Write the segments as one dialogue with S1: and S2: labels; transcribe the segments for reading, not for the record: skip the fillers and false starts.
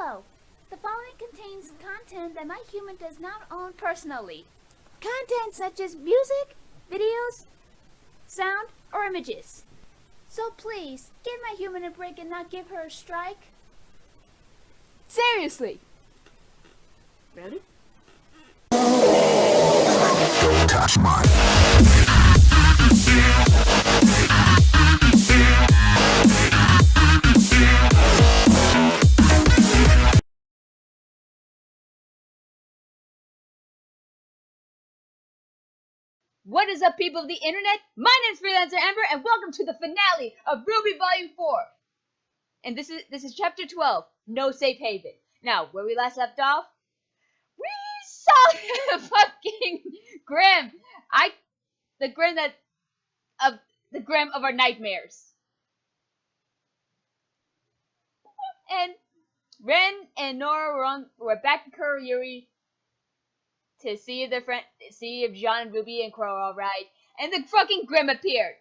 S1: Hello. The following contains content that my human does not own personally. Content such as music, videos, sound, or images. So please, give my human a break and not give her a strike. Seriously. Really?
S2: Don't touch mine.
S3: What is up, people of the internet? My name is Freelancer Amber, and welcome to the finale of RWBY Volume 4. And this is Chapter 12, No Safe Haven. Now, where we last left off, we saw fucking Grim. The Grim of our nightmares. And Ren and Nora were back in Kurayuri to see if Jean and Ruby and Crow are alright, and the fucking Grim appeared.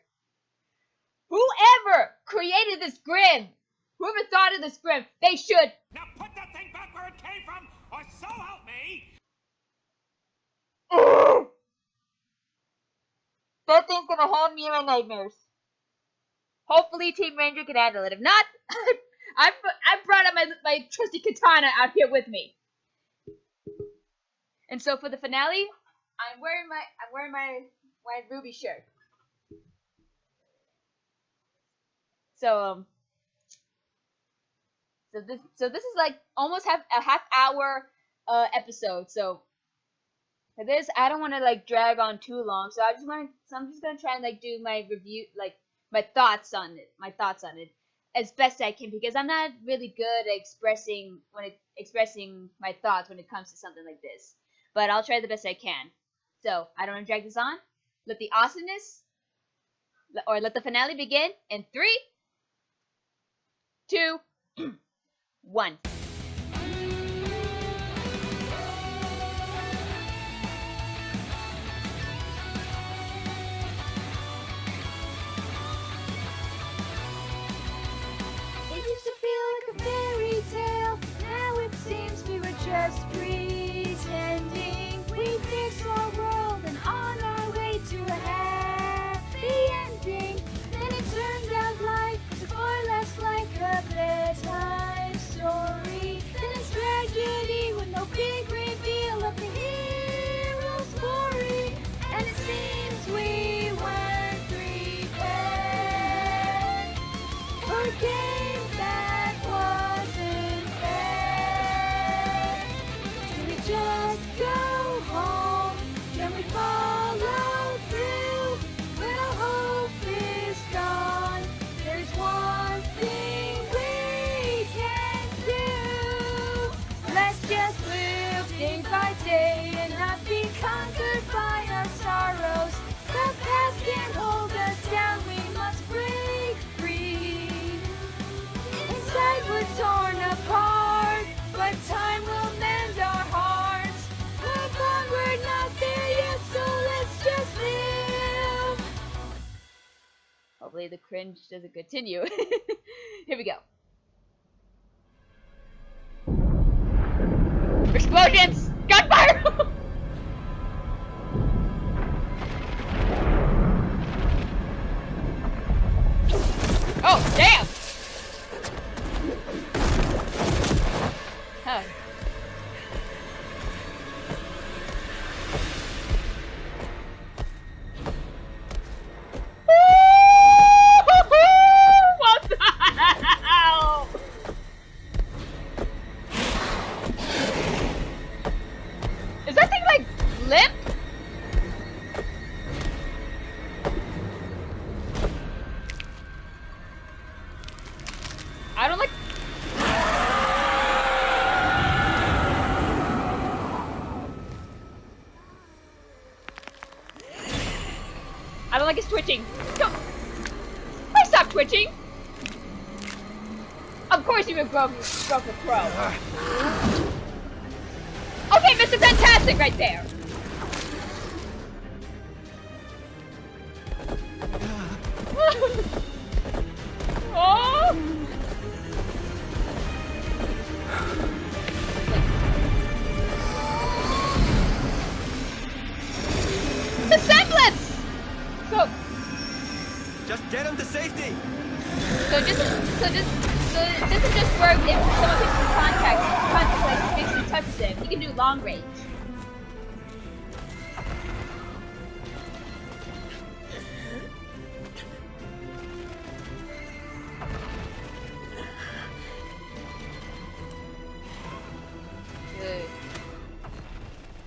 S3: Whoever created this Grim, whoever thought of this Grim, they should
S4: Now put that thing back where it came from, or so help me!
S3: That thing's gonna haunt me in my nightmares. Hopefully Team Ranger can handle it. If not, I brought up my trusty katana out here with me. And so for the finale, I'm wearing my Ruby shirt. So this is like almost a half hour episode. So for this, I don't want to like drag on too long. So I'm just gonna try and like do my review, like my thoughts on it as best I can, because I'm not really good at expressing my thoughts when it comes to something like this. But I'll try the best I can. So, I don't want to drag this on. Let the awesomeness, or let the finale begin in 3, 2, 1.
S1: It used to feel like a fairy tale. Now it seems we were just pretending. We fixed our world and on our way to a happy ending. Then it turned out life was far less like a bedtime story than a tragedy with no big reveal of the hero's story. And it seems we weren't prepared for a game that wasn't fair. Do we just go home? Can we follow through? When all hope is gone, there's one thing we can do. Let's just live day by day and not be conquered by our sorrows. The past can't hold us down, we must break free. Inside we're torn apart, but time will mend our hearts. Hold on, we're not there yet, so let's just live.
S3: Hopefully the cringe doesn't continue. Here we go. Explosions! Gunfire! Oh, damn! Huh. What the hell? Is that thing like limp? I don't like. I don't like his twitching. Don't. Why stop twitching? Of course you broke the crow. Okay, Mr. Fantastic right there. Oh! So it doesn't just work if someone picks the contact like makes and touches him. He can do long range.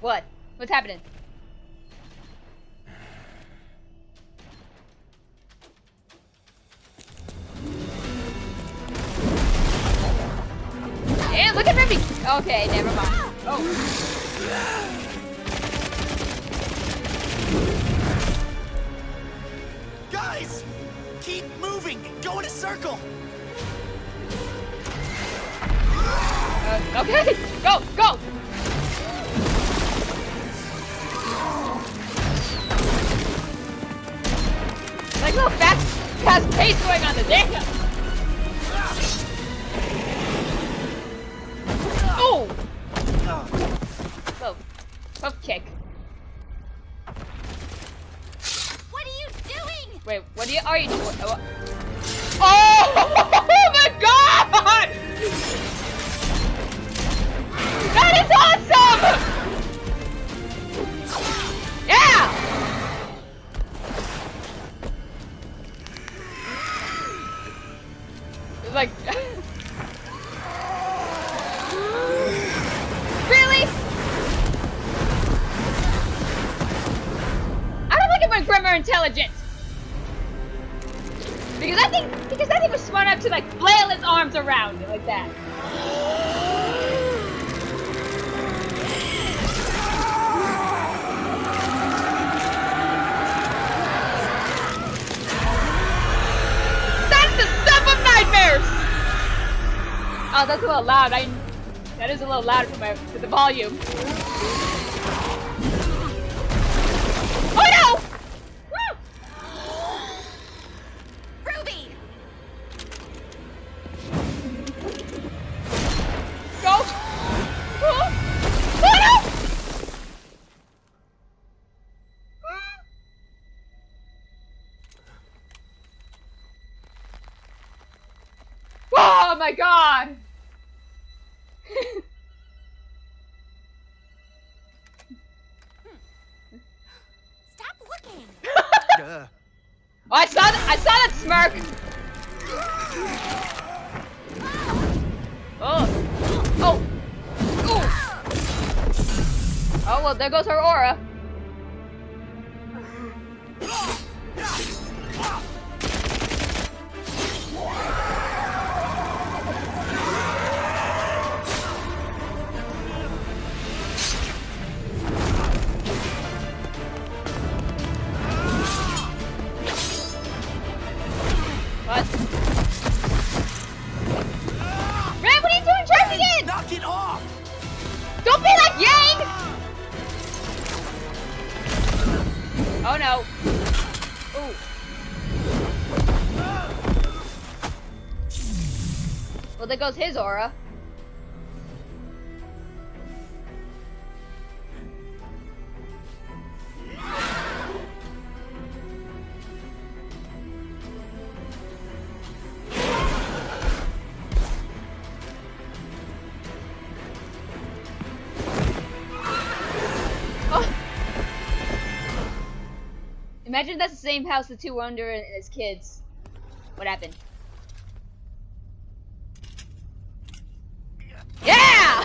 S3: What? What's happening? Yeah, look at Ruby! Okay, never mind. Oh.
S5: Guys! Keep moving! Go in a circle!
S3: Okay! Go! Go! Like a little fast pace going on the damn! Oh! Whoa. Hoof kick.
S1: What are you doing?
S3: Wait, what are you doing? Oh my god! That is awesome! Yeah! Like... Really? I don't think it went grim or intelligent. Because that thing was smart enough to like flail its arms around it like that. That's the stuff of nightmares! Oh, that's a little loud. That is a little loud for the volume. Oh no!
S1: Ruby!
S3: Go! Oh no! Oh my god!
S1: Stop looking!
S5: Duh.
S3: Oh, I saw that smirk! Oh! Oh! Oh! Oh, well, there goes her aura. What? Red, what are you doing charging in?
S5: Knock it off!
S3: Don't be like Yang! Oh no. Ooh. Well, there goes his aura. Imagine that's the same house the two were under as kids. What happened? Yeah!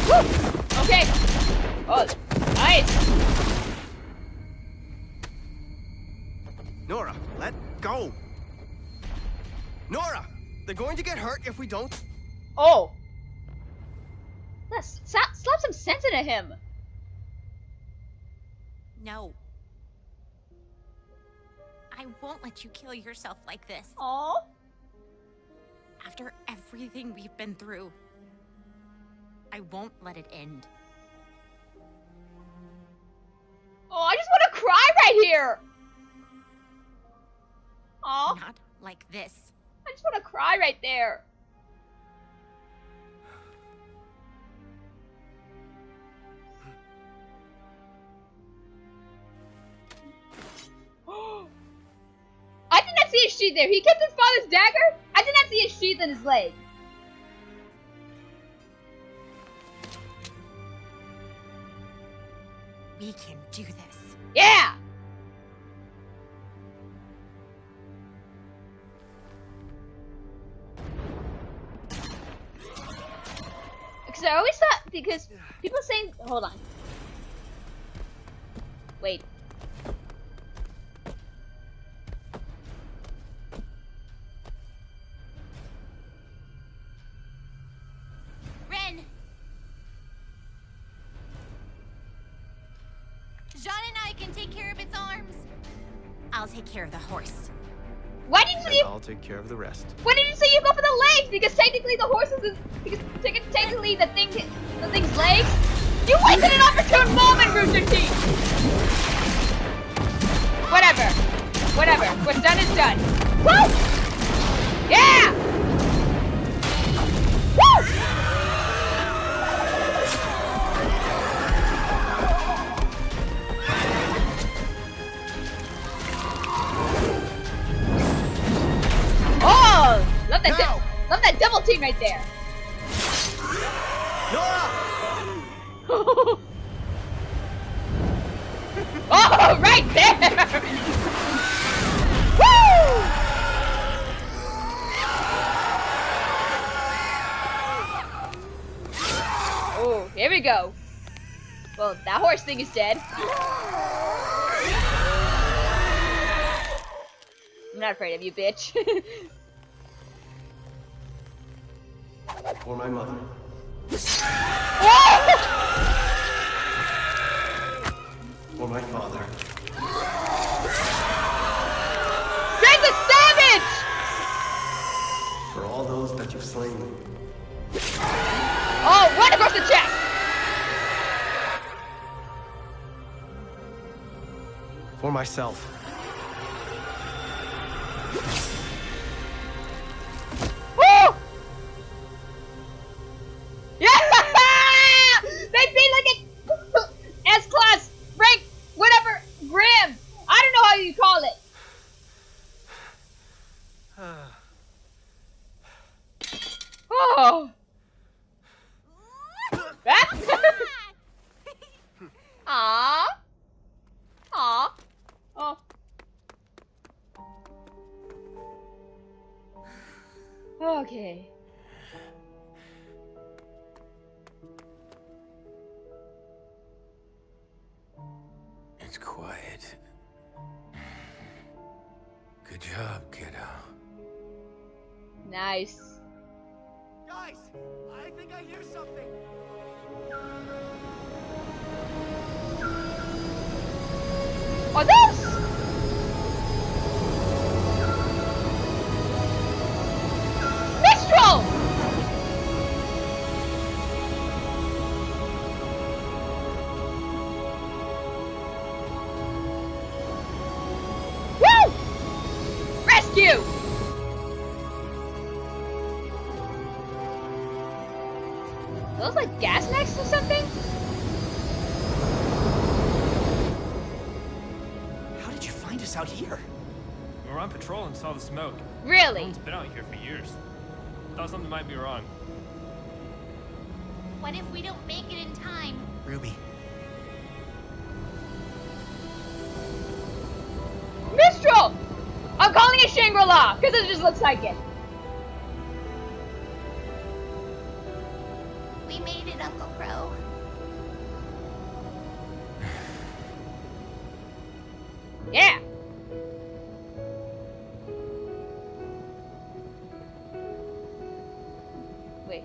S3: Woo! Okay. Oh, nice.
S5: Nora, let go! Nora! They're going to get hurt if we don't.
S3: Oh. Let's slap some sense into him.
S1: No. I won't let you kill yourself like this.
S3: Oh.
S1: After everything we've been through, I won't let it end.
S3: Oh, I just want to cry right here. Oh,
S1: Not like this.
S3: I just want to cry right there. did not see a sheath there. He kept his father's dagger. I did not see a sheath in his leg.
S1: We can do this.
S3: Yeah. Because I always thought, because people saying, hold on. Wait.
S1: Ren! Jean and I can take care of its arms. I'll take care of the horse.
S3: Why didn't you?
S6: I'll take care of the rest.
S3: Why did you say you go for the legs? Because technically the horse is, because technically the thing's legs. You wasted an opportune moment, Rooster Teeth. Whatever. What's done is done. Woo! Yeah! Woo! Oh! Love that double team right there. Oh, right there! Woo! Oh, here we go. Well, that horse thing is dead. I'm not afraid of you, bitch.
S6: For my mother. For my father.
S3: Drake's a savage!
S6: For all those that you've slain.
S3: Oh, right across the chest!
S6: For myself.
S3: Woo! Yeah! They beat like a S-class rank, whatever, gram. I don't know how you call it. Oh. Aww. Aww. Oh. Okay.
S2: It's quiet. Good job, kiddo.
S3: Nice.
S5: Guys, I think I hear something.
S3: Are those? Mistral! Woo! Rescue! Those like gas masks or something?
S5: How did you find us out here?
S7: We were on patrol and saw the smoke.
S3: Really?
S7: It's been out here for years. Thought something might be wrong.
S1: What if we don't make it in time?
S5: Ruby,
S3: Mistral! I'm calling it Shangri-La, because it just looks like it.
S1: We made it, Uncle Crow.
S3: Yeah. Wait.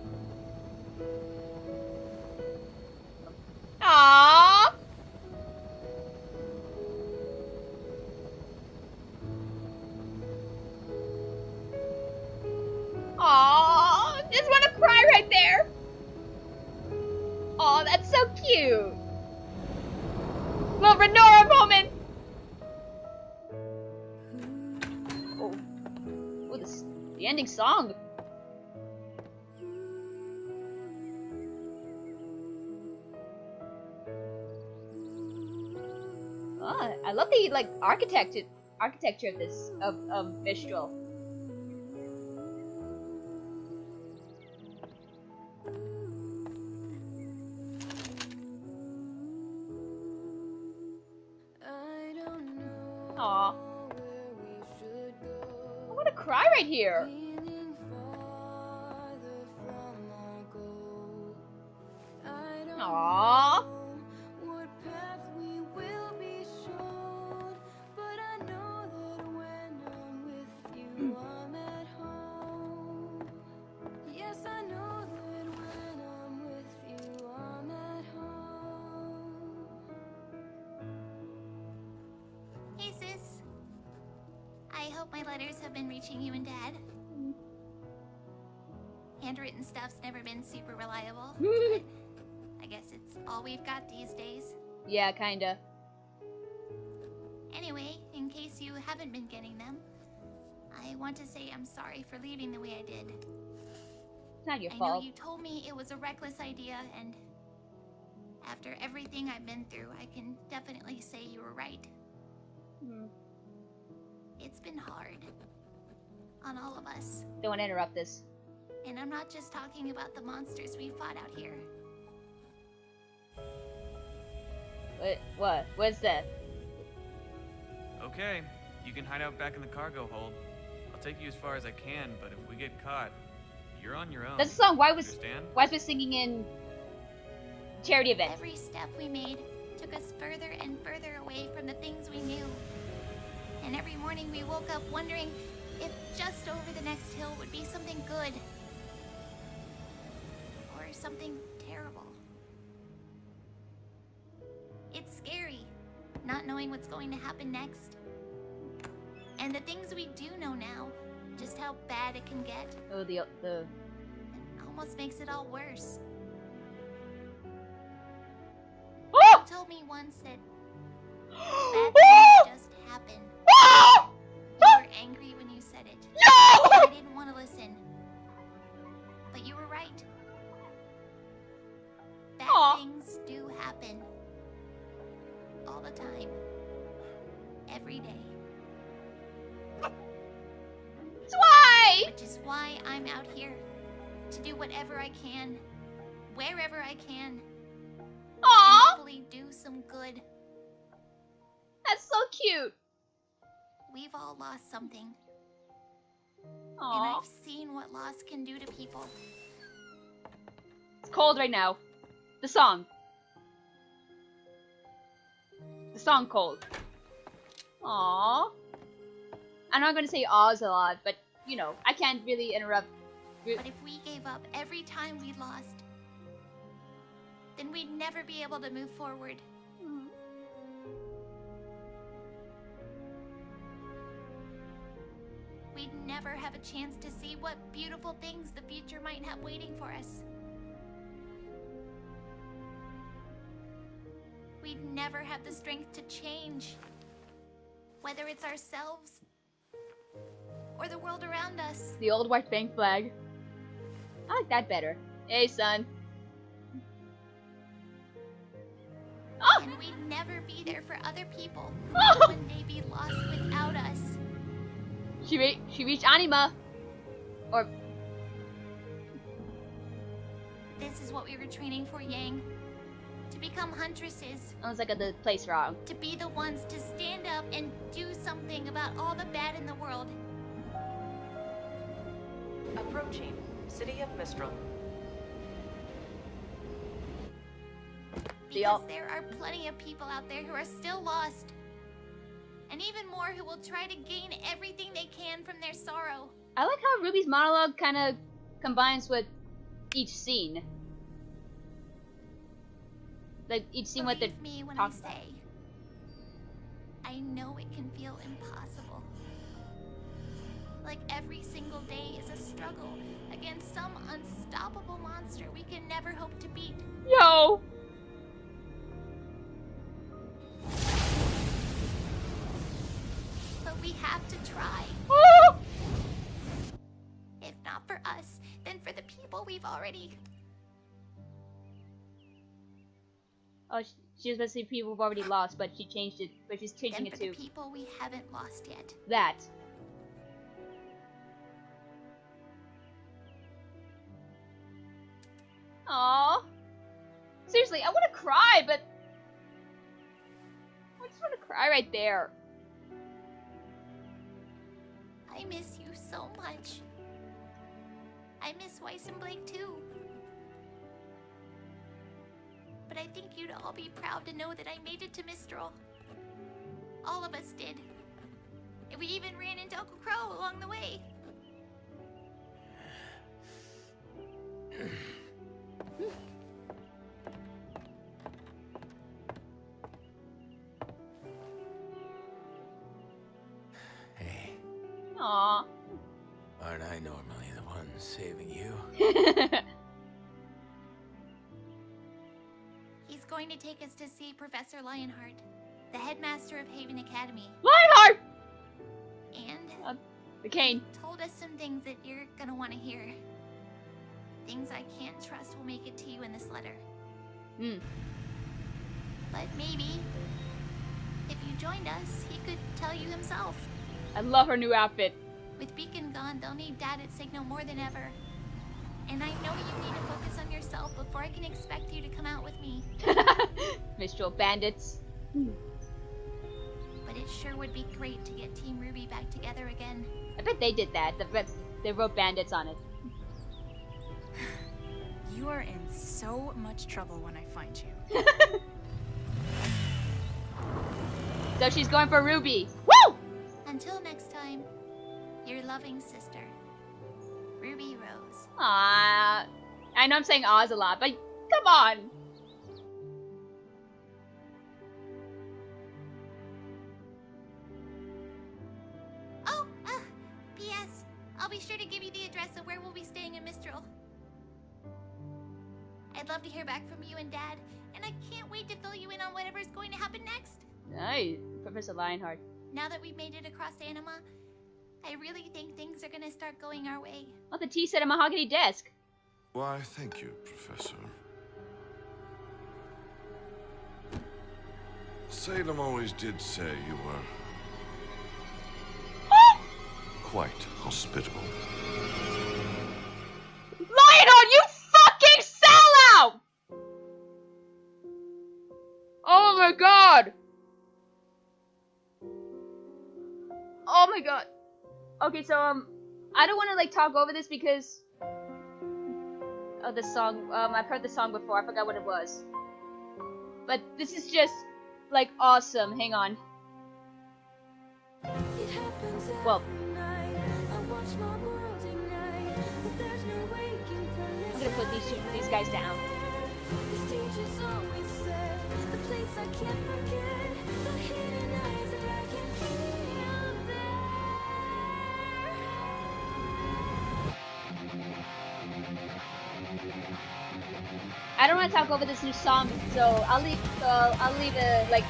S3: Aww. Aww. Just want to cry right there. Aw, that's so cute. Little Renora moment. Oh, oh, the ending song. Oh, I love the like architected architecture of this of Mistral. Aw. I'm gonna cry right here. Aww.
S1: Hey, sis. I hope my letters have been reaching you and Dad. Handwritten stuff's never been super reliable. But I guess it's all we've got these days.
S3: Yeah, kinda.
S1: Anyway, in case you haven't been getting them, I want to say I'm sorry for leaving the way I did.
S3: It's not your
S1: I
S3: fault.
S1: know you told me it was a reckless idea, and after everything I've been through, I can definitely say you were right. It's been hard on all of us.
S3: Don't want to interrupt this.
S1: And I'm not just talking about the monsters we fought out here.
S3: What? What's that?
S7: Okay, you can hide out back in the cargo hold. I'll take you as far as I can, but if we get caught, you're on your own.
S3: That's the song. Why was
S7: Understand?
S3: singing in charity event?
S1: Every step we made took us further and further away from the things we knew. And every morning we woke up wondering if just over the next hill would be something good. Or something terrible. It's scary, not knowing what's going to happen next. And the things we do know now, just how bad it can get.
S3: Oh, the
S1: It almost makes it all worse.
S3: Oh!
S1: You told me once that bad things just happen. You were angry when you said it.
S3: No!
S1: I didn't want to listen. But you were right. Bad
S3: Aw.
S1: things do happen. All the time. Every day.
S3: That's why!
S1: Which is why I'm out here. To do whatever I can. Wherever I can. And
S3: Aw!
S1: hopefully do some good.
S3: That's so cute.
S1: We've all lost something. And
S3: Aw.
S1: I've seen what loss can do to people.
S3: It's cold right now. The song. The song cold. Aww. I'm not gonna say awes a lot, but you know, I can't really interrupt.
S1: But if we gave up every time we lost, then we'd never be able to move forward. We'd never have a chance to see what beautiful things the future might have waiting for us. We'd never have the strength to change, whether it's ourselves or the world around us.
S3: The old white bank flag. I like that better. Hey, son. Oh!
S1: And we'd never be there for other people who
S3: Oh!
S1: would one day be lost without us.
S3: She reached Anima. Or
S1: This is what we were training for, Yang. To become huntresses.
S3: I was like at the place wrong.
S1: To be the ones to stand up and do something about all the bad in the world.
S8: Approaching City of Mistral.
S1: Because there are plenty of people out there who are still lost. And even more who will try to gain everything they can from their sorrow.
S3: I like how Ruby's monologue kind of combines with each scene. Like each scene what they're
S1: Believe me when I
S3: talking about.
S1: say, I know it can feel impossible. Like every single day is a struggle against some unstoppable monster we can never hope to beat.
S3: Yo!
S1: But we have to try.
S3: Oh!
S1: If not for us, then for the people we've already...
S3: Oh, She was supposed to say people who've already lost, but she changed it. But she's changing
S1: And
S3: it
S1: for the
S3: to
S1: people we haven't lost yet.
S3: that. Aww. Seriously, I want to cry, but I just want to cry right there.
S1: I miss you so much. I miss Weiss and Blake too. But I think you'd all be proud to know that I made it to Mistral. All of us did. And we even ran into Uncle Crow along the way.
S2: Hey,
S3: Aww.
S2: aren't I normally the one saving you?
S1: He's going to take us to see Professor Lionheart, the headmaster of Haven Academy.
S3: Lionheart!
S1: And
S3: The cane.
S1: told us some things that you're gonna want to hear. Things I can't trust will make it to you in this letter.
S3: Hmm.
S1: But maybe, if you joined us, he could tell you himself.
S3: I love her new outfit.
S1: With Beacon gone, they'll need Dad at Signal more than ever. And I know you need to focus on yourself before I can expect you to come out with me.
S3: Mistral bandits.
S1: But it sure would be great to get Team RWBY back together again.
S3: I bet they did that. They wrote bandits on it.
S9: You are in so much trouble when I find you.
S3: So she's going for Ruby. Woo!
S1: Until next time, your loving sister, Ruby Rose.
S3: Ah, I know I'm saying Oz a lot, but come on.
S1: Oh, P.S. I'll be sure to give you the address of where we'll be staying in Mistral. I'd love to hear back from you and Dad, and I can't wait to fill you in on whatever's going to happen next.
S3: Nice, Professor Lionheart.
S1: Now that we've made it across Anima, I really think things are gonna start going our way.
S3: Oh, the tea set a mahogany desk.
S10: Why, thank you, Professor. Salem always did say you were quite hospitable.
S3: Lionheart, you fucking sellout! Oh my god! Oh my god. Okay, so I don't want to like talk over this because of the song. I've heard the song before. I forgot what it was. But this is just like awesome. Hang on. Well, I'm gonna put these guys down. I don't want to talk over this new song, so I'll leave a like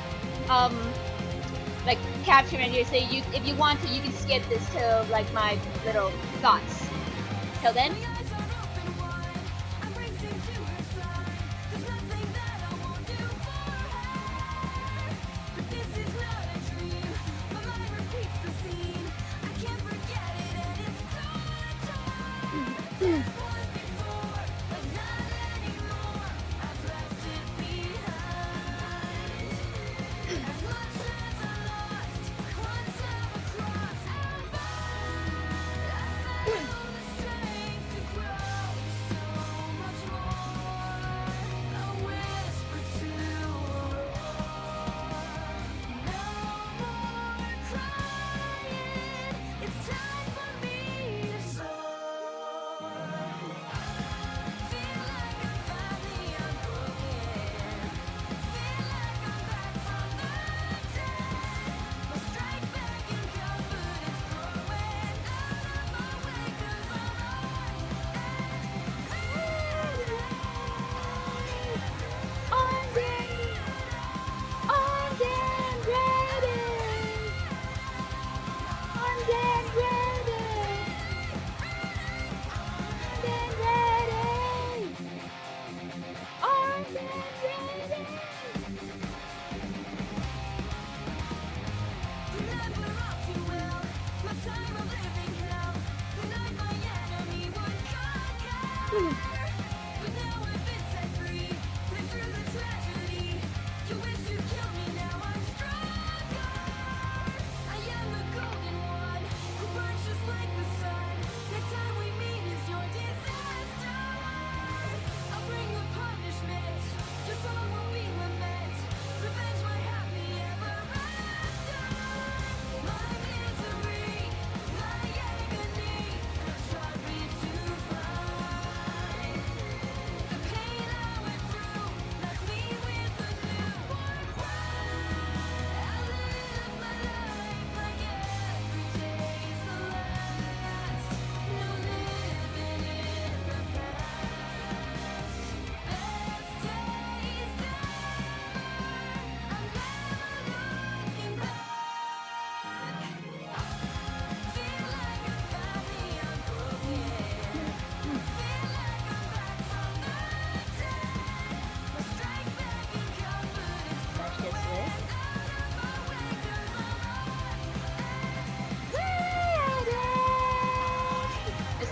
S3: caption right here. Say you, if you want to, you can skip this to like my little thoughts. Till then.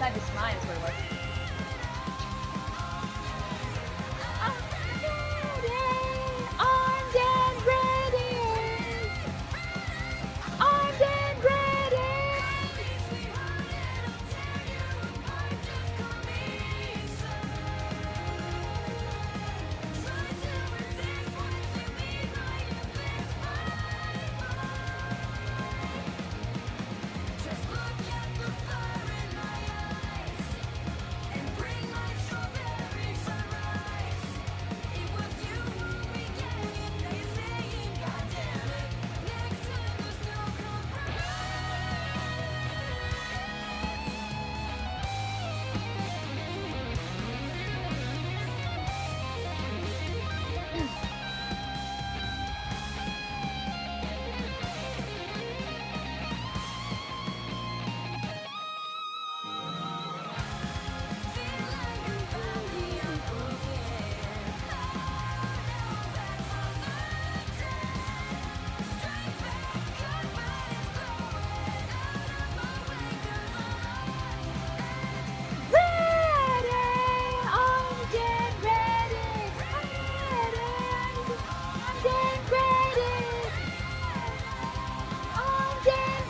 S3: Life is Mine is what it was. Armed and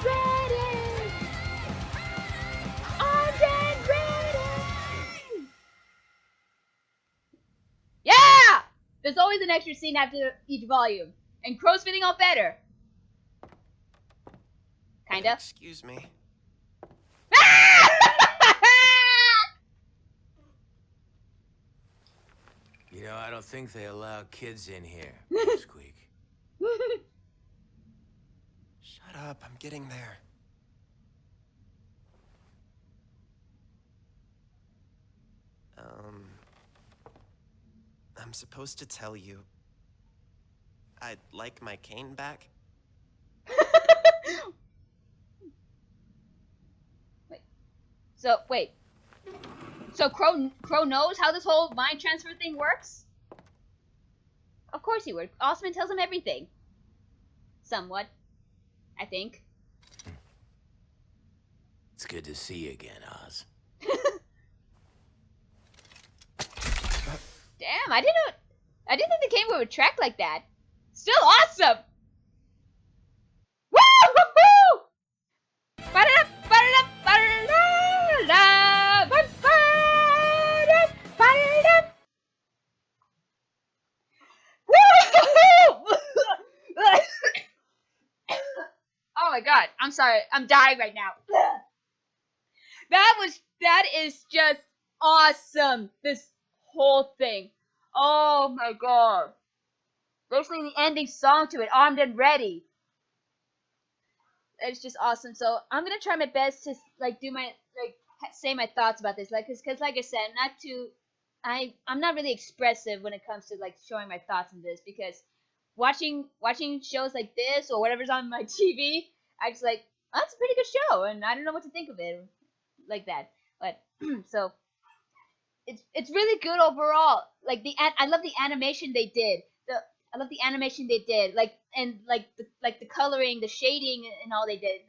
S3: ready. Armed and ready. Yeah! There's always an extra scene after each volume. And Crow's fitting all better. Kinda.
S5: Excuse me.
S2: You know, I don't think they allow kids in here. Squeak.
S5: Shut up, I'm getting there. I'm supposed to tell you I'd like my cane back.
S3: Wait. So Crow knows how this whole mind transfer thing works? Of course he would. Osman tells him everything. Somewhat. I think.
S2: It's good to see you again, Oz.
S3: Damn, I didn't think the game would track like that. Still awesome! Woo! Woo! Ba-da-da, ba-da-da, ba-da-da, ba-da-da, ba-da-da. Woo! Oh my god, I'm sorry. I'm dying right now. That is just awesome. This whole thing. Oh my god. Especially the ending song to it, Armed and Ready. It's just awesome. So I'm gonna try my best to do my say my thoughts about this, because like I said, I'm not really expressive when it comes to showing my thoughts on this, because watching shows like this or whatever's on my TV, I just oh, that's a pretty good show, and I don't know what to think of it like that. But so it's really good overall. I love the animation they did. I love the animation they did. The coloring, the shading, and all they did.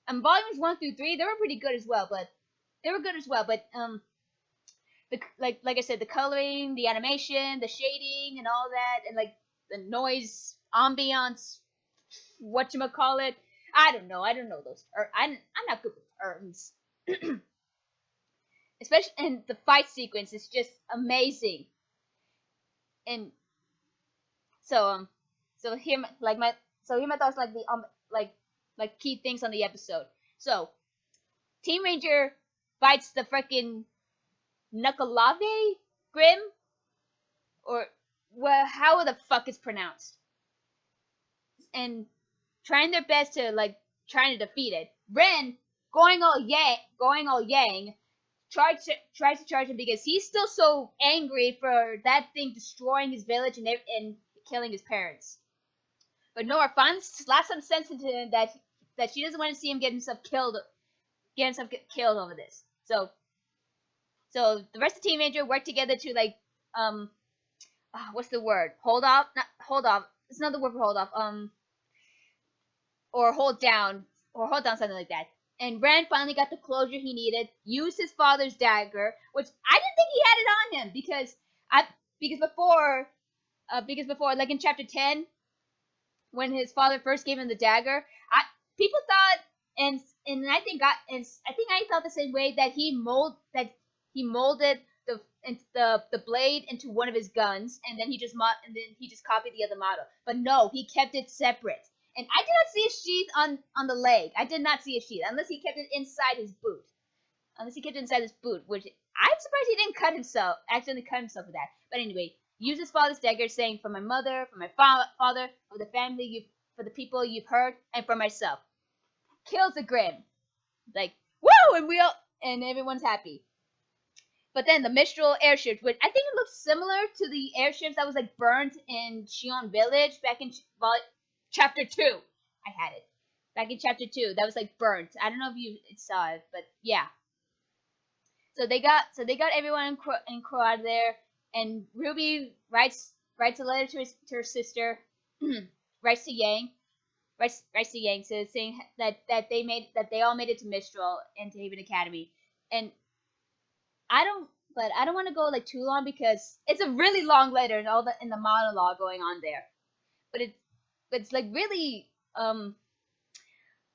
S3: Volumes 1 through 3, they were pretty good as well. But like I said, the coloring, the animation, the shading, and all that, and the noise, ambiance, whatchamacallit. I don't know those. I'm not good with terms. Especially, and the fight sequence is just amazing. And so here my thoughts, key things on the episode. So Team Ranger fights the frickin' Nuckelavee Grim, or how the fuck it's pronounced, and trying their best to trying to defeat it. Ren going all yang tries to charge him because he's still so angry for that thing destroying his village and killing his parents. But Nora finally slaps some sense into him that she doesn't want to see him get himself killed over this. So the rest of Team Ranger work together to what's the word? Hold off. It's not the word for hold off. Or hold down, something like that. And Ren finally got the closure he needed, used his father's dagger, which I didn't think he had it on him because before, like in chapter 10, when his father first gave him the dagger, people thought, and I think I felt the same way, that he molded the blade into one of his guns, and then he just copied the other model. But no, he kept it separate. And I did not see a sheath on the leg. I did not see a sheath unless he kept it inside his boot. Which I'm surprised he didn't accidentally cut himself with that. But anyway, use his father's dagger, saying, "For my mother, for my father, for the family, for the people you've hurt, and for myself." Kills the Grim. Like, woo! And everyone's happy. But then the Mistral airships, which I think it looks similar to the airships that was like burnt in Shion Village back in chapter 2. I had it back in chapter 2. That was like burnt. I don't know if you saw it, but yeah. So they got everyone in Croat there, and Ruby writes a letter to her sister, writes to Yang, saying that they all made it to Mistral and to Haven Academy, and I don't want to go like too long because it's a really long letter and in the monologue going on there, but it's like really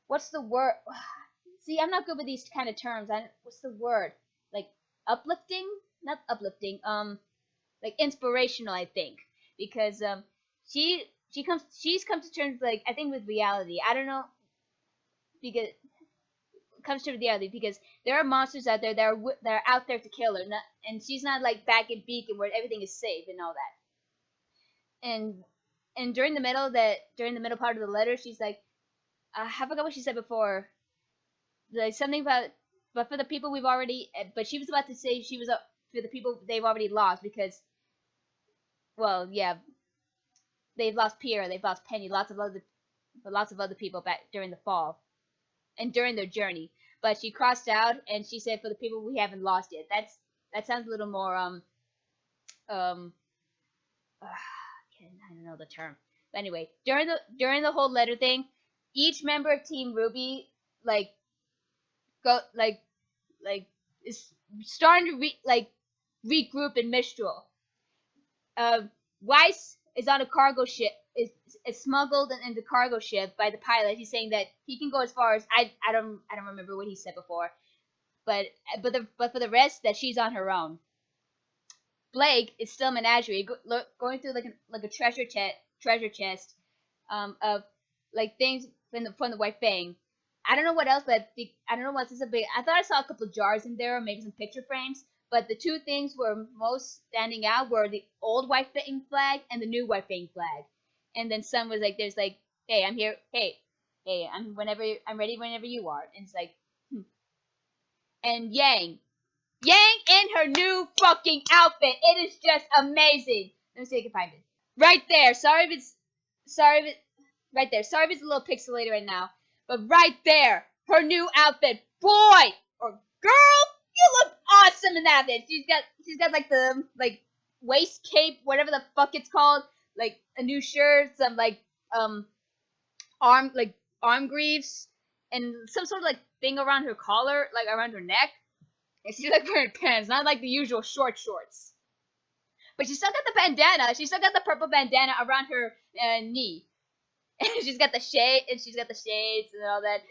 S3: what's the word? See, I'm not good with these kind of terms. What's the word? Like uplifting? Not uplifting. Like inspirational, I think, because she's come to terms, like, I think, with reality. I don't know, because comes to reality because there are monsters out there that are out there to kill her, and she's not like back in Beacon where everything is safe and all that. And during the middle part of the letter, she's like, I forgot what she said before, like something about, but for the people we've already, but she was about to say she was up for the people they've already lost, because, well, yeah, they've lost Pierre, they've lost Penny, lots of other people back during the fall and during their journey. But she crossed out and she said, for the people we haven't lost yet. That sounds a little more I don't know the term. But anyway, during the whole letter thing, each member of Team RWBY is starting to regroup in Mistral. Weiss is on a cargo ship, is smuggled into cargo ship by the pilot. He's saying that he can go as far as I don't remember what he said before, but for the rest, that she's on her own. Blake is still menagerie, going through like a treasure chest of like things from the White Fang. I don't know what else, but I don't know what's this big. I thought I saw a couple of jars in there, or maybe some picture frames. But the two things were most standing out were the old White Fang flag and the new White Fang flag. And then some was like, there's like, hey, I'm here. Hey, I'm ready whenever you are. And it's like, And Yang in her new fucking outfit. It is just amazing. Let me see if I can find it. Right there. Sorry if it's a little pixelated right now. But right there, her new outfit. Boy or girl, you look awesome in that outfit. She's got like the waist cape, whatever the fuck it's called, like a new shirt, some arm greaves, and some sort of like thing around her collar, like around her neck. And she's like wearing pants, not like the usual shorts. But she still got the bandana. She still got the purple bandana around her knee. And she's got the shades and all that.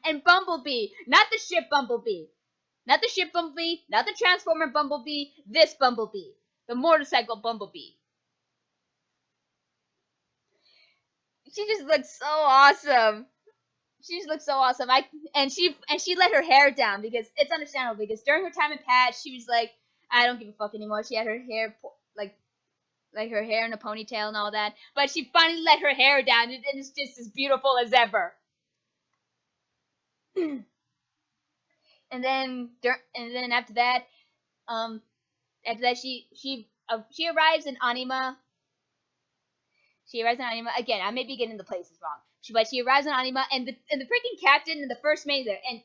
S3: And Bumblebee, not the ship Bumblebee. Not the ship Bumblebee, not the Transformer Bumblebee, this Bumblebee. The motorcycle Bumblebee. She just looks so awesome. She just looks so awesome. And she let her hair down, because it's understandable, because during her time in Pat, she was like, I don't give a fuck anymore. She had her hair like her hair in a ponytail and all that. But she finally let her hair down, and it's just as beautiful as ever. And then after that she arrives in Anima. Again. I may be getting the places wrong. But she arrives in Anima, and the freaking captain and the first mate there, and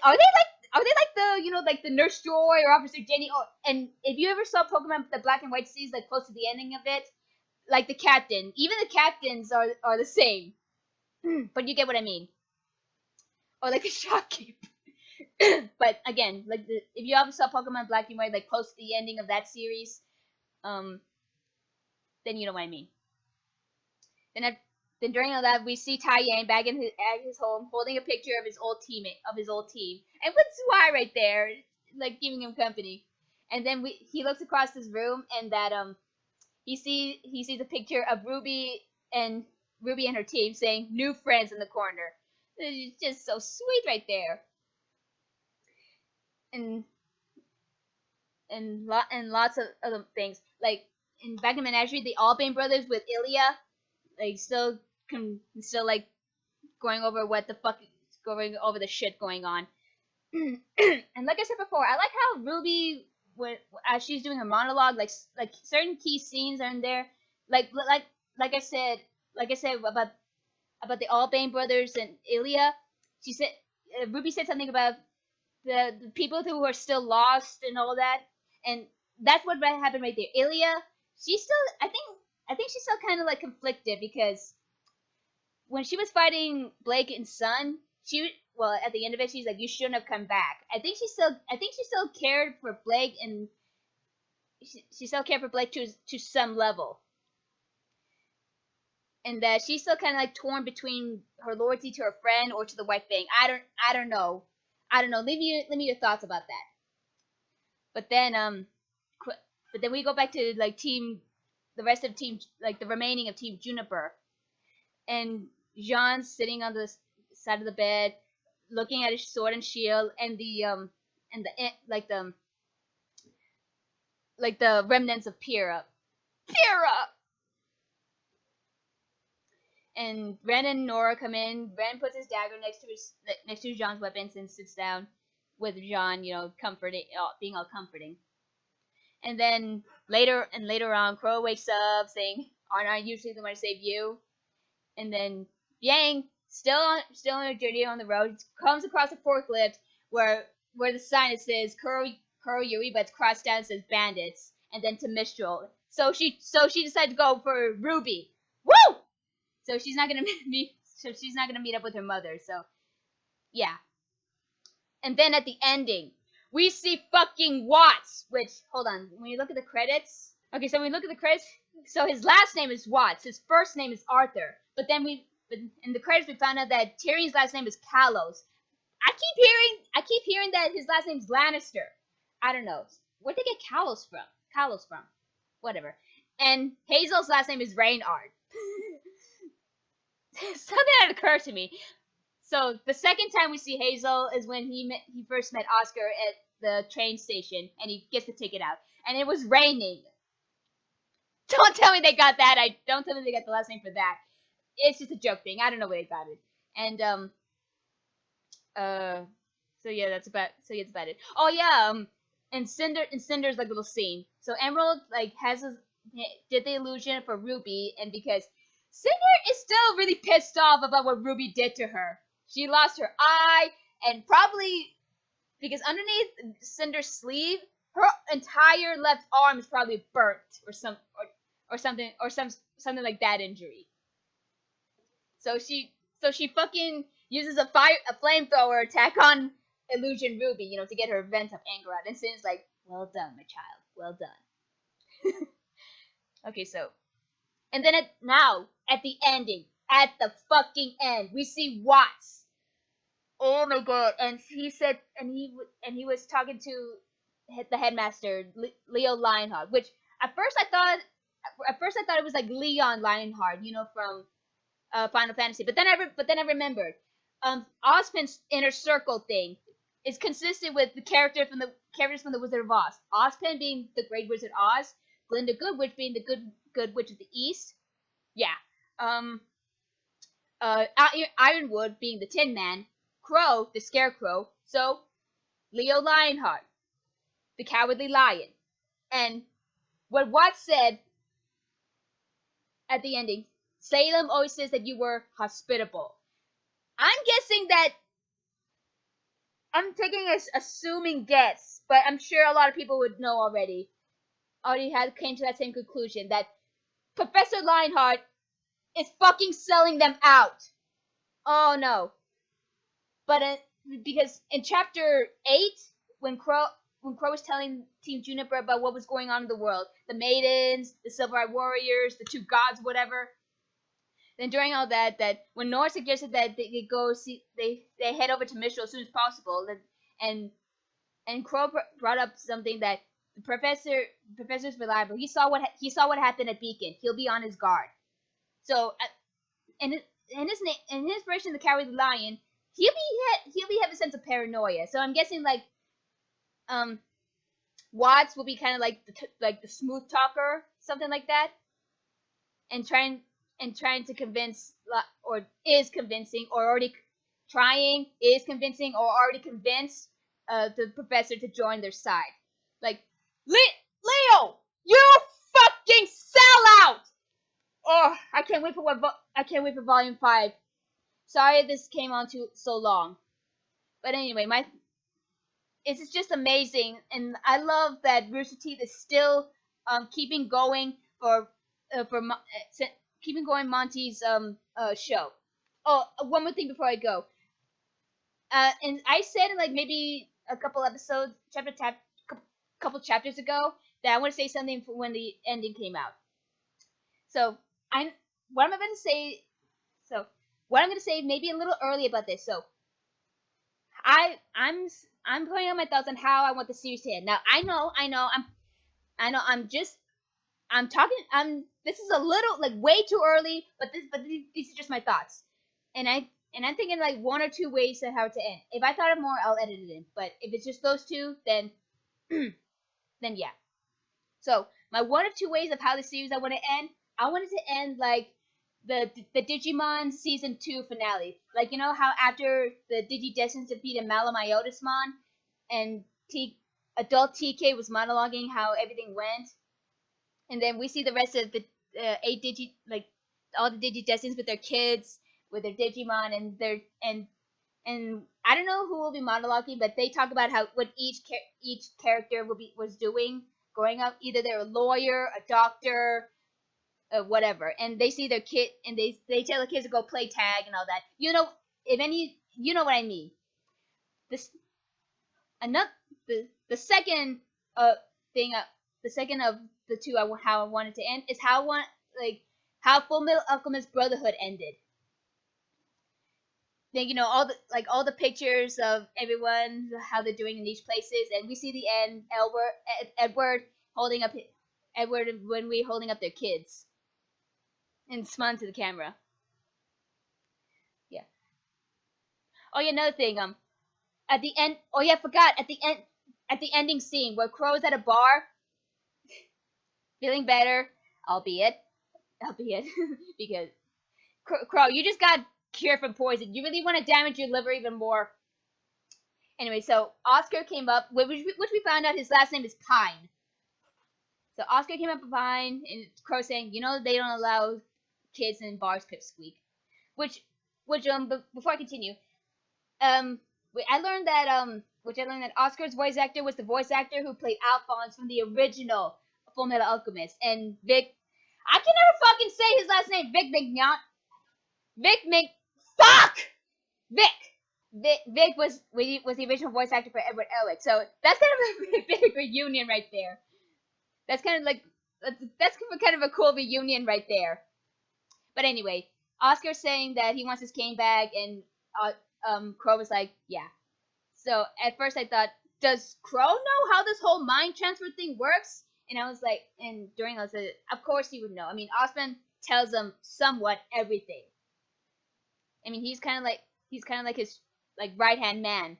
S3: are they like the like the Nurse Joy or Officer Jenny? Oh, and if you ever saw Pokemon the Black and White series, like close to the ending of it, like the captain, even the captains are the same. But you get what I mean. or like a shopkeep. But again, like if you ever saw Pokemon Black and White, like close to the ending of that series, then you know what I mean. Then during all that, we see Tai Yang back at his home, holding a picture of his old teammate of his old team, and with Zwei right there, like giving him company. And then he looks across his room, and that he sees a picture of Ruby and her team saying "new friends" in the corner. It's just so sweet right there. And lots of other things, like back in Menagerie, the Albane brothers with Ilya, like still like going over the shit going on. And like I said before, I like how Ruby, as she's doing her monologue, like certain key scenes are in there, like I said about the Albane brothers and Ilya. She said Ruby said something about the people who are still lost and all that, and that's what happened right there. Ilya, she's still, I think she's still kind of like conflicted, because when she was fighting Blake and Sun, at the end of it, she's like, you shouldn't have come back. I think she still cared for Blake, and she still cared for Blake to some level, and that she's still kind of like torn between her loyalty to her friend or to the White Fang. I don't know. Leave me your thoughts about that. But then we go back to like the rest of team, like the remaining of Team Juniper, and Jean's sitting on the side of the bed, looking at his sword and shield, and the remnants of Pyrrha. And Ren and Nora come in. Ren puts his dagger next to Jean's weapons and sits down with Jean, being all comforting. And then later on, Crow wakes up saying, "Aren't I usually the one to save you?" And then Yang, still on a journey on the road, comes across a forklift where the sign says Kuro Yuri, but it's crossed down and says bandits, and then to Mistral. So she decided to go for Ruby. Woo! So she's not gonna meet up with her mother. So yeah. And then at the ending, we see fucking Watts. Which, hold on, when you look at the credits. Okay, so when we look at the credits, so his last name is Watts. His first name is Arthur. But then in the credits we found out that Tyrion's last name is Kalos. I keep hearing that his last name is Lannister. I don't know. Where'd they get Kalos from? Whatever. And Hazel's last name is Reinhard. Something that occurred to me. So the second time we see Hazel is when he first met Oscar at the train station, and he gets the ticket out, and it was raining. Don't tell me they got that. Don't tell me they got the last name for that. It's just a joke thing. I don't know where they got it. And so yeah, that's about it. Oh yeah, and Cinder's like little scene. So Emerald like did the illusion for Ruby, and because Cinder is still really pissed off about what Ruby did to her. She lost her eye, and probably because underneath Cinder's sleeve, her entire left arm is probably burnt or something like that injury. So she fucking uses a flamethrower attack on Illusion Ruby, to get her vent of anger out. And Cinder's like, "Well done, my child. Well done." Okay, so. And then at the ending, at the fucking end, we see Watts. Oh my god! And he said, and he was talking to the headmaster, Leo Lionheart, which at first I thought it was like Leon Lionheart, from Final Fantasy. But then I remembered, Ozpin's inner circle thing is consistent with the characters from the Wizard of Oz. Ozpin being the Great Wizard Oz, Glinda Goodwitch being the Good Witch of the East. Yeah. Ironwood being the Tin Man, Crow the Scarecrow, so Leo Lionheart, the Cowardly Lion. And what Watts said at the ending, Salem always says that you were hospitable. I'm guessing that, I'm taking an assuming guess, but I'm sure a lot of people would know already came to that same conclusion, that Professor Lionheart is fucking selling them out. Oh no. but because in chapter 8, when Crow was telling Team Juniper about what was going on in the world, the maidens, the Silver-Eyed Warriors, the two gods, whatever. Then during all that when Nora suggested that they go see, they head over to Mistral as soon as possible, and Crow brought up something that the professor's reliable. He saw what happened at Beacon. He'll be on his guard. So, in his version of the Cowardly Lion, he'll have a sense of paranoia. So I'm guessing like Watts will be kind of like the smooth talker, something like that, and trying to convince, or is convincing, or already trying, is convincing, or already convinced the professor to join their side. Like, Leo, you fucking sellout! Oh, I can't wait for volume 5. Sorry this came on so long, but anyway, it's just amazing, and I love that Rooster Teeth is still keeping going keeping going Monty's show. Oh, one more thing before I go. And I said in like maybe a couple episodes, couple chapters ago, that I want to say something for when the ending came out. So what I'm going to say maybe a little early about this. So I'm putting out my thoughts on how I want the series to end. Now I know this is a little like way too early, but these are just my thoughts. And I'm thinking like one or two ways of how to end. If I thought of more, I'll edit it in. But if it's just those two, then then yeah. So my one of two ways of how the series I want to end. I want it to end like the Digimon season 2 finale. Like, you know how after the Digidestined defeated Malamyotismon and adult TK was monologuing how everything went, and then we see the rest of the 8 all the Digidestins with their kids, with their Digimon, and I don't know who will be monologuing, but they talk about what each character was doing growing up. Either they're a lawyer, a doctor, whatever, and they see their kid, and they tell the kids to go play tag and all that. You know, you know what I mean. The second thing, the second of the two, how I wanted to end is how Full Metal Alchemist Brotherhood ended. Then, you know, all the pictures of everyone, how they're doing in these places, and we see the end. Edward holding up and Winry holding up their kids, and smile to the camera. Yeah. Oh yeah, another thing. At the end. Oh yeah, I forgot. At the ending scene where Crow's at a bar, feeling better, albeit, because Crow, you just got cured from poison. You really want to damage your liver even more. Anyway, so Oscar came up, which we found out his last name is Pine. So Oscar came up with Pine, and Crow saying, you know, they don't allow kids in bars, pipsqueak. Which before I continue, I learned that Oscar's voice actor was the voice actor who played Alphonse from the original Full Metal Alchemist, and Vic. I can never fucking say his last name. Vic was the original voice actor for Edward Elric, so that's kind of a big reunion right there. That's kind of a cool reunion right there. But anyway, Oscar's saying that he wants his cane back, and Crow was like, yeah. So at first I thought, does Crow know how this whole mind transfer thing works? And I was like, and during I said, of course he would know. I mean, Osman tells him somewhat everything. I mean, he's kind of like his right hand man,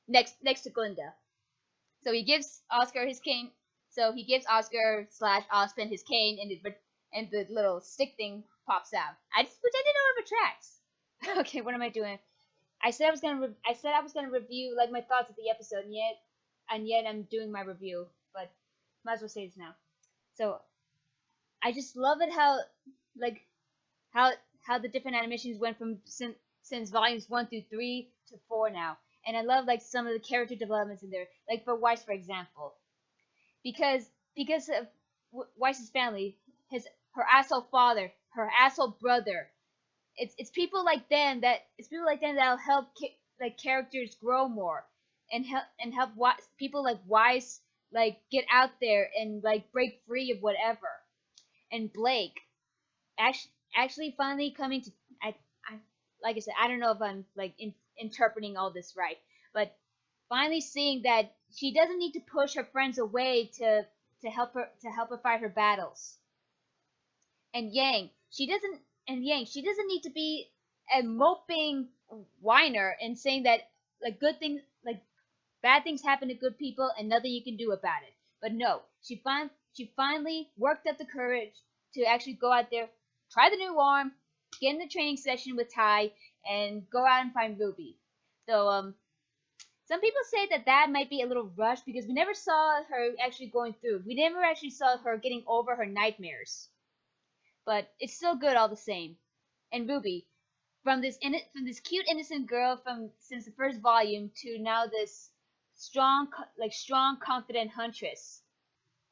S3: next to Glinda. So he gives Oscar his cane. So he gives Oscar / Osman his cane, and the little stick thing pops out. I didn't know it retracts. Okay, what am I doing? I said I was gonna review like my thoughts of the episode, and yet I'm doing my review, but might as well say this now. So I just love it how the different animations went from since volumes 1 through 3 to 4 now, and I love like some of the character developments in there, like for Weiss, for example, because of Weiss's family, her asshole father, her asshole brother. It's people like them that'll help like characters grow more, and help people like Wise like get out there and like break free of whatever. And Blake actually finally coming to I like I said, I don't know if I'm like interpreting all this right, but finally seeing that she doesn't need to push her friends away to help her fight her battles. And Yang, she doesn't need to be a moping whiner and saying that like bad things happen to good people and nothing you can do about it. But no, she finally worked up the courage to actually go out there, try the new arm, get in the training session with Ty, and go out and find Ruby. So some people say that might be a little rushed because we never saw her actually going through. We never actually saw her getting over her nightmares. But it's still good all the same. And Ruby, from this cute innocent girl since the first volume to now this strong, confident huntress.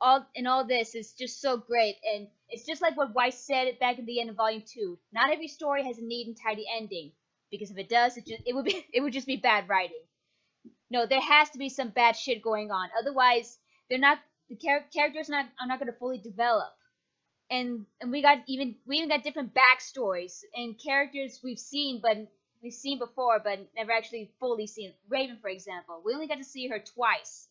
S3: All this is just so great, and it's just like what Weiss said back at the end of Volume 2. Not every story has a neat and tidy ending, because if it does, it would just be bad writing. No, there has to be some bad shit going on. Otherwise, the characters are not going to fully develop. And we even got different backstories and characters we've seen before, but never actually fully seen. Raven, for example, we only got to see her twice.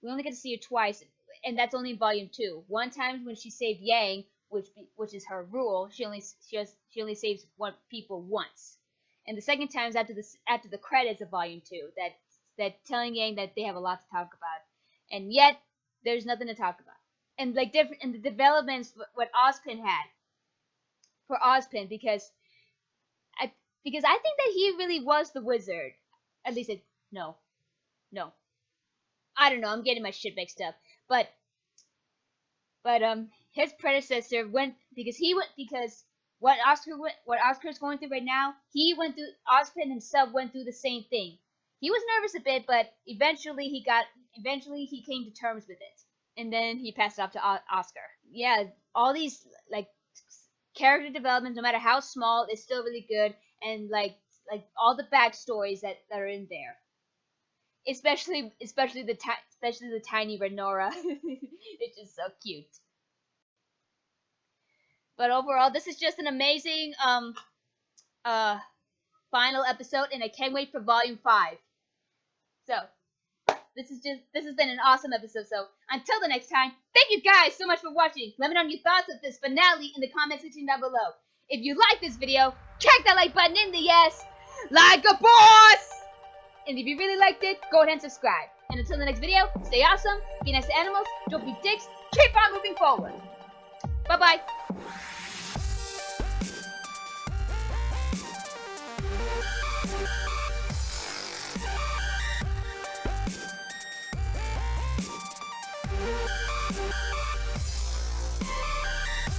S3: We only get to see her twice, and that's only in Volume 2. One time when she saved Yang, which is her rule, she only saves people once. And the second time is after the credits of Volume 2, that telling Yang that they have a lot to talk about, and yet there's nothing to talk about. And like different in the developments what Ozpin had for Ozpin, because I think that he really was the wizard. At least no. I don't know. I'm getting my shit mixed up. But his predecessor because what Oscar's going through right now, Ozpin himself went through the same thing. He was nervous a bit, but eventually he came to terms with it. And then he passed it off to Oscar. Yeah, all these like character developments, no matter how small, is still really good, and like all the backstories that are in there. Especially the tiny Renora. It's just so cute. But overall, this is just an amazing final episode, and I can't wait for Volume 5. So this has been an awesome episode. So until the next time, thank you guys so much for watching. Let me know your thoughts of this finale in the comment section down below. If you like this video, check that like button in the ass like a boss. And if you really liked it, go ahead and subscribe. And until the next video, stay awesome, be nice to animals, don't be dicks, keep on moving forward. Bye bye.